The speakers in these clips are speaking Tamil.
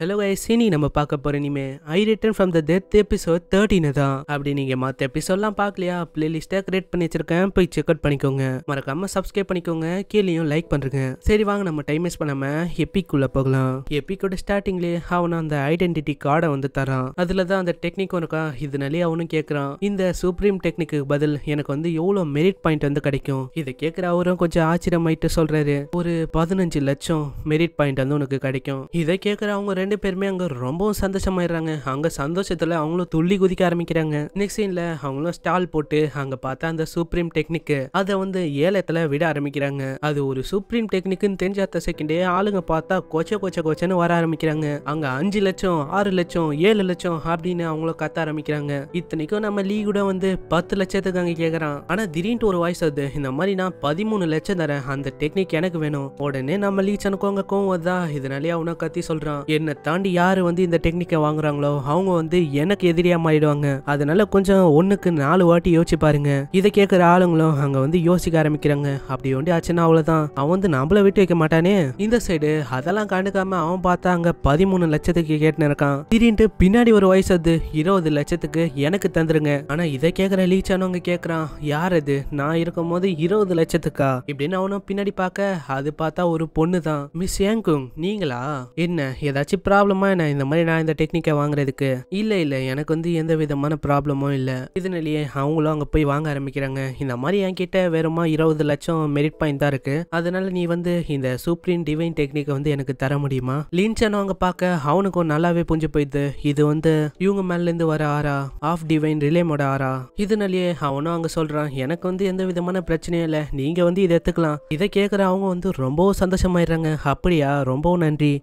ஹலோ கைஸ், இனி நம்ம பார்க்க போற இனிமே I return from the death episode 13 தான். அப்படி நீங்க மற்ற எபிசோட்லாம் பார்க்கலையா, பிளேலிஸ்ட்டை கிரியேட் பண்ணி வச்சிருக்கேன், போய் செக் அவுட் பண்ணிக்கோங்க. மறக்காம சப்ஸ்கிரைப் பண்ணிக்கோங்க, கீழேயும் லைக் பண்றேங்க. சரி வாங்க நம்ம டைம் வேஸ்ட் பண்ணாம எபிக்குள்ள போகலாம். எபிக்கோட ஸ்டார்டிங்லேயே அவன் அந்த ஐடென்டிட்டி கார்டை வந்து தரான். அதுல தான் அந்த டெக்னிக்கும் இருக்கா. இதனாலே அவனும் கேட்கறான், இந்த சூப்ரீம் டெக்னிக்கு பதில் எனக்கு வந்து எவ்வளோ மெரிட் பாயிண்ட் வந்து கிடைக்கும். இதை கேட்கிற அவரும் கொஞ்சம் ஆச்சரியமாயிட்டு சொல்றாரு, ஒரு 15 லட்சம் மெரிட் பாயிண்ட் வந்து உனக்கு கிடைக்கும். இதை கேட்கிற அவங்க ரெண்டு பேருமே அங்க ரொம்பவும் சந்தோஷமாயிடுறாங்க. அங்க சந்தோஷத்துல அவங்களும் துள்ளி குதிக்க ஆரம்பிக்கிறாங்க. நெக்ஸ்ட் சீன்ல அவங்களும் ஸ்டால் போட்டு அங்க பார்த்தா அந்த சூப்ரீம் டெக்னிக் அதை வந்து ஏலத்துல விட ஆரம்பிக்கிறாங்க. அது ஒரு சூப்ரீம் டெக்னிக்னு தெரிஞ்சாத்த செகண்டே ஆளுங்க பார்த்தா கொச்சன்னு வர ஆரம்பிக்கிறாங்க. அங்க 5 லட்சம் 6 லட்சம் 7 லட்சம் அப்படின்னு அவங்களும் கத்த ஆரம்பிக்கிறாங்க. இத்தனைக்கும் நம்ம லீ கூட வந்து 10 லட்சத்துக்கு அங்க கேக்குறான். ஆனா திடீர்னு ஒரு வாய்ஸ் அது, இந்த மாதிரி நான் 13 லட்சம் தரேன், அந்த டெக்னிக் எனக்கு வேணும். உடனே நம்ம லீ சனுக்கு கோவம் வருதா. இதனாலே அவனை கத்தி சொல்றான், என்ன தாண்டி யாரு வந்து இந்த டெக்னிக்கை வாங்குறாங்களோ அவங்க வந்து எனக்கு எதிரியா மாறிடுவாங்க. அதனால கொஞ்சம் 1க்கு 4 வாட்டி யோசிச்சு பாருங்க. இதை கேட்கிற ஆளுங்களும் அங்க வந்து யோசிக்க ஆரம்பிக்கிறாங்க. அப்படி ஒண்டி ஆச்சுன்னா அவ்வளவுதான், அவன் வந்து நம்மள விட்டு வைக்க மாட்டானே. இந்த சைடு அதெல்லாம் கண்டுக்காம அவன் பார்த்தா அங்க 13 லட்சத்துக்கு கேட்டுன்னு இருக்கான். திடீர்னு பின்னாடி ஒரு வயசு அது 20 லட்சத்துக்கு எனக்கு தந்துருங்க. ஆனா இதை கேட்கிற லீச்சானு அங்க கேட்கறான், யார் அது, நான் இருக்கும் போது 20 லட்சத்துக்கா இப்படின்னு அவனும் பின்னாடி பார்க்க அது பார்த்தா ஒரு பொண்ணு தான். மிஸ் ஏங்குங் நீங்களா, என்ன ஏதாச்சும் ப்ராப்ளமா என்ன இந்த மாதிரி நான் இந்த டெக்னிக்கை வாங்குறதுக்கு? இல்ல எனக்கு வந்து எந்த விதமான ப்ராப்ளமும் இல்ல. இதனாலேயே அவங்களும் அங்க போய் வாங்க ஆரம்பிக்கிறாங்க. இந்த மாதிரி என்கிட்ட வெறுமா 20 லட்சம் மெரிட் பாயிண்ட் தான் இருக்கு, அதனால நீ வந்து இந்த சூப்ரீம் டிவைன் டெக்னிக்கை வந்து எனக்கு தர முடியுமா? லின்சனும் அங்க பார்க்க அவனுக்கும் நல்லாவே புரிஞ்சு போயிடுது, இது வந்து இவங்க மேல இருந்து வர ஆரா, ஆஃப் டிவைன் ரிலேமோட ஆரா. இதனாலேயே அவனும் அங்க சொல்றான், எனக்கு வந்து எந்த விதமான பிரச்சனையும் இல்ல, நீங்க வந்து இதை எடுத்துக்கலாம். இதை கேட்கிற அவங்க வந்து ரொம்பவும் சந்தோஷமாயிடுறாங்க. அப்படியா, ரொம்பவும் நன்றி,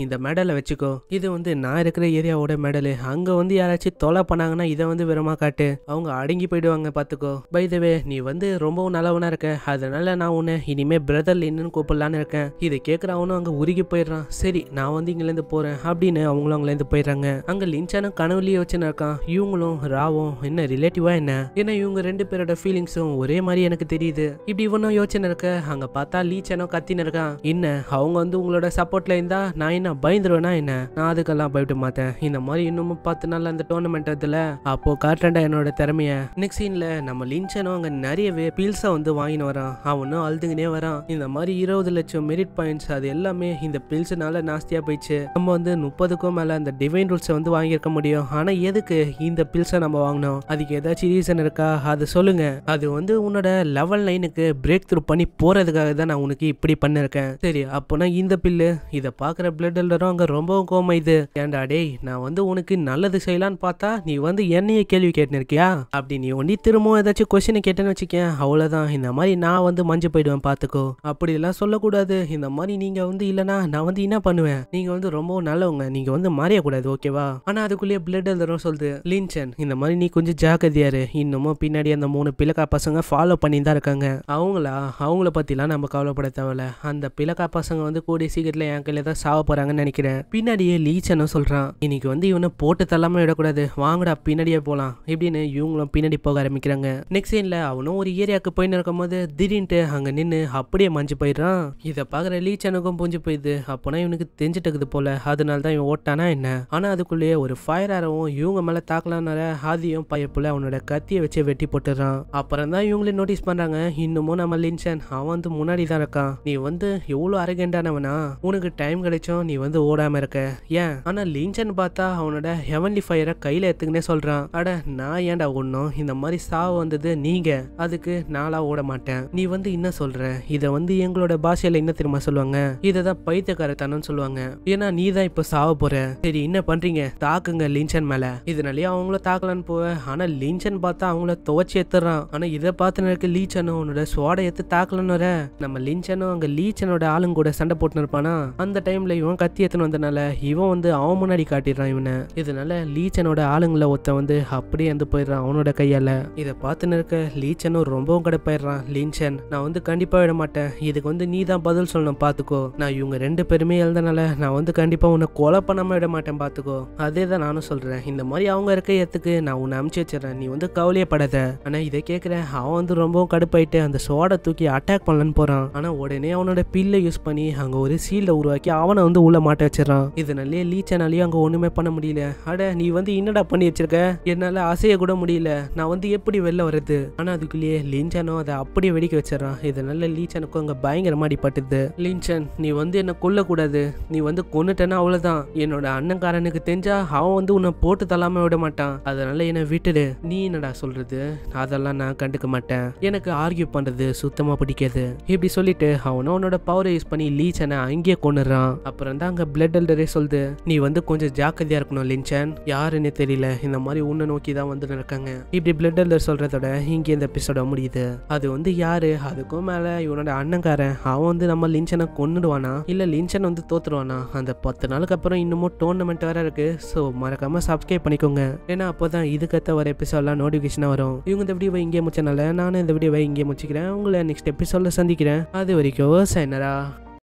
இந்த மெடலை வச்சுக்கோ, இது வந்து நான் இருக்கிற ஏரியாவோட மெடலு. அங்க வந்து யாராச்சும் தொலை பண்ணாங்கன்னா இதை வந்து வெறுமா காட்டு, அவங்க அடங்கி போயிடுவாங்க பாத்துக்கோ. பை த வே நீ வந்து ரொம்பவும் நல்லவனா இருக்க, அதனால நான் உன்னை இனிமே பிரதர் லின்னு கூப்பிடலான்னு இருக்கேன். இதை கேட்கிற அவனும் அங்க உருகி போயிடுறான். சரி நான் வந்து இங்க இருந்து போறேன் அப்படின்னு அவங்களும் அங்க இருந்து போயிடுறாங்க. அங்க லின்சானும் கனவுலயே வச்சுன்னு இருக்கான். இவங்களும் ராவும் என்ன ரிலேட்டிவா என்ன, ஏன்னா இவங்க ரெண்டு பேரோட ஃபீலிங்ஸும் ஒரே மாதிரி எனக்கு தெரியுது. இப்படி இவனும் யோசனை இருக்க அங்க பார்த்தா லீச்சானோ கத்தின்னு இருக்கான். என்ன அவங்க வந்து உங்களோட சப்போர்ட்ல இருந்தா நான் என்ன பயந்துருவேனா என்ன, நான் அதுக்கெல்லாம் பயப்பட மாட்டேன். இந்த மாதிரி இன்னமும் 10 நாள் அந்த டோர்னமெண்ட் அதுல அப்போ காட்டுறேன்டா என்னோட திறமைய. நெக்ஸ்ட் சீன்ல நம்ம லின்சனும் அங்க நிறையவே பில்ஸை வந்து வாங்கின்னு வரான். அவனும் அழுதுங்கனே வரான். இந்த மாதிரி 20 லட்சம் மெரிட் பாயிண்ட்ஸ் அது எல்லாமே இந்த பில்ஸ்னால நாஸ்தியா போயிடுச்சு. நம்ம வந்து 30க்கும் மேல அந்த டிவைன் ரூல்ஸை வந்து வாங்கியிருக்க முடியும். ஆனா எதுக்கு இந்த பில்ஸை நம்ம வாங்கினோம், அதுக்கு ஏதாச்சும் ரீசன் இருக்கா, அது சொல்லுங்க. அது வந்து உன்னோட லெவல் 9க்கு பிரேக் த்ரூ பண்ணி போறதுக்காக தான் நான் உனக்கு இப்படி பண்ணிருக்கேன். சரி அப்போனா இந்த பில்லு, இதை பாக்குற பிளட் எல்லரும் அங்க ரொம்பவும் கோமா, இது ஏண்டா டேய், நான் வந்து உனக்கு நல்லது செய்யலான்னு பார்த்தா நீ வந்து என்னைய கேள்வி கேட்டுன்னு இருக்கியா? அப்படி நீ ஒண்டி திரும்பவும் ஏதாச்சும் கொஸ்டினை கேட்டேன்னு வச்சுக்கேன், அவ்வளவுதான், இந்த மாதிரி நான் வந்து மஞ்சு போயிடுவேன் பாத்துக்கோ. அப்படி எல்லாம் சொல்லக்கூடாது. இந்த மாதிரி நீங்க வந்து இல்லனா நான் வந்து என்ன பண்ணுவேன், நீங்க வந்து ரொம்ப நல்லவங்க, நீங்க வந்து மாறியக்கூடாது ஓகேவா? ஆனா அதுக்குள்ளேயே பிளட் எல்லரும் சொல்லுது, லின்சன் இந்த மாதிரி நீ கொஞ்சம் ஜாக்கிரதையாரு, இன்னமும் பின்னாடி அந்த 3 பிளக்கா பசங்க ஃபாலோ பண்ணி தான் இருக்காங்க. அவங்கள பத்திலாம் நம்ம கவலைப்பட தேவையில்ல. அந்த பிளக்கா பசங்க வந்து கூடிய சீக்கிரத்துல என் கையில தான் சாவ போறாங்கன்னு நினைக்கிறேன். பின்னாடியே லீச்சனும் சொல்றான், இன்னைக்கு வந்து இவனை போட்டு தள்ளாம விடக்கூடாது, வாங்கடா பின்னாடியே போலாம் இப்படின்னு இவங்களும் பின்னாடி போக ஆரம்பிக்கிறாங்க. நெக்ஸ்ட் சீன்ல அவனும் ஒரு ஏரியாவுக்கு போயின்னு இருக்கும் போது திடீர்னு அங்க நின்று அப்படியே மஞ்சு போயிடுறான். இதை பாக்குற லீச்சனுக்கும் புரிஞ்சு போயிடுது, அப்போனா இவனுக்கு தெரிஞ்சுட்டுக்குது போல, அதனால தான் இவன் ஓட்டானா என்ன. ஆனா அதுக்குள்ளேயே ஒரு ஃபயர் ஆரவும் இவங்க மேல தாக்கலான்னு ஆதியும் பயப்புல அவனோட கத்தியை வச்சு வெட்டி போட்டுறான். அப்புறம் தான் இவங்களே நோட்டீஸ் பண்றாங்க, இன்னமும் நம்ம லின்சன் அவன் வந்து முன்னாடி தான் இருக்கான். நீ வந்து எவ்வளவு அரகண்டானவனா, உனக்கு டைம் கிடைச்சும் நீ வந்து ஓடாம இருக்க ஏன்? ஆனா லின்சன் பார்த்தா அவனோட ஹெவன்லி ஃபயரை கையில எடுத்துக்கினே சொல்றான், அட நான் ஏன்டா ஒண்ணும், இந்த மாதிரி சாவு வந்தது நீங்க, அதுக்கு நாளா ஓட மாட்டேன். நீ வந்து என்ன சொல்ற, இத வந்து எங்களோட பாஷையில என்ன தெரியுமா சொல்லுவாங்க, இததான் பைத்தியக்காரத்தனம்னு சொல்லுவாங்க. ஏன்னா நீ தான் இப்ப சாவ போற. சரி என்ன பண்றீங்க, தாக்குங்க லின்சன் மேல. இதனாலயே அவங்கள தாக்கலான்னு போவ, ஆனா லின்சன் பார்த்தா அவங்கள துவச்சி எடுத்துறான். ஆனா இதை பார்த்து இருக்க லீச்சனும் அவனோட ஸ்வாடை எடுத்து தாக்கலன்னு வர நம்ம லின்சனும் அங்க லீச்சனோட ஆளுங்க கூட சண்டை போட்டு இருப்பானா. அந்த டைம்ல இவன் கத்தி எடுத்துன்னு வந்தனால இவன் வந்து அவன் முன்னாடி காட்டிடுறான் இவனை. இதனால லீச்சனோட ஆளுங்களை ஒருத்த வந்து அப்படியே வந்து போயிடுறான் அவனோட கையால. இதை பார்த்துன்னு இருக்க லீச்சனும் ரொம்பவும் கடுப்பாயிடுறான். லின்சன் நான் வந்து கண்டிப்பா விட மாட்டேன், இதுக்கு வந்து நீ தான் பதில் சொல்லணும் பாத்துக்கோ. நான் இவங்க 2 பேருமே எழுதனால நான் வந்து கண்டிப்பா உன்னை கொலை பண்ணாம விட மாட்டேன் பாத்துக்கோ. அதே தான் நானும் சொல்றேன், இந்த மாதிரி அவங்க இருக்க இடத்துக்கு நான் உன்னை அனுப்பிச்சு வச்சிடறேன், நீ வந்து கவலையே படாத. ஆனா இதை கேட்கிறேன் அவன் வந்து ரொம்பவும் கடுப்பாயிட்டு அந்த சோடை தூக்கி அட்டாக் பண்ணலான்னு போறான். ஆனா உடனே அவனோட பில்லை யூஸ் பண்ணி அங்க ஒரு சீல்ட உருவாக்கி அவனை வந்து உள்ள மாட்ட வச்சிடறான். இதனாலே லீச்சனாலேயும் அங்க ஒண்ணுமே பண்ண முடியல. அட நீ வந்து என்னடா பண்ணி வச்சிருக்க, என்னால அசைய கூட முடியல, நான் வந்து எப்படி வெளில வர்றது? ஆனா அதுக்குள்ளேயே லின்சனும் அதை அப்படியே வெடிக்க வச்சிடறான். இதனால லீச்சனுக்கும் அங்க பயங்கரமா அடிபட்டுது. லின்சன் நீ வந்து என்ன கொல்ல கூடாது, நீ வந்து கொன்னுட்டேன்னா அவ்வளவுதான், என்னோட அண்ணன்காரனுக்கு தெரிஞ்சா அவன் வந்து உன்னை போட்டு தள்ளாம விட மாட்டான், அதனால என்னை விட்டுடு. நீ என்னடா சொல்றது, அதெல்லாம் நான் கண்டுக்க மாட்டேன், எனக்கு ஆர்கியூ பண்றது சுத்தமா பிடிக்காது. இப்படி சொல்லிட்டு அவனும் அவனோட பவரை யூஸ் பண்ணி லீச்சனை அங்கேயே கொண்டுறான். அப்புறம் தான் அங்க பிளட் எல்டரே சொல்லுது, நீ வந்து கொஞ்சம் ஜாக்கிரதையா இருக்கணும் லின்சன், யாருன்னு தெரியல இந்த மாதிரி உன்னை நோக்கி தான் வந்து நடக்காங்க. இப்படி பிளட் எல்டர் சொல்றதோட இங்கே இந்த எபிசோட முடியுது. அது வந்து யாரு, அதுக்கும் மேல இவனோட அண்ணன்காரன் அவன் வந்து நம்ம லின்சனை கொன்னுடுவானா இல்ல லின்சன் வந்து தோத்துருவானா? அந்த 10 நாளுக்கு அப்புறம் இன்னமும் டோர்னமெண்ட் வேற இருக்கு. ஸோ மறக்காம சப்ஸ்கிரைப் பண்ணிக்கோங்க, ஏன்னா அப்போதான் இதுக்கத்த வர எபிசோட்லாம் நோட்டிஃபிகேஷனாக வரும். இவங்க இந்த வீடியோவை இங்கே முடிச்சனால நானும் இந்த வீடியோவை இங்கே முடிச்சுக்கிறேன். உங்களை நெக்ஸ்ட் எபிசோட்ல சந்திக்கிறேன். அது வரைக்கும் சைனரா.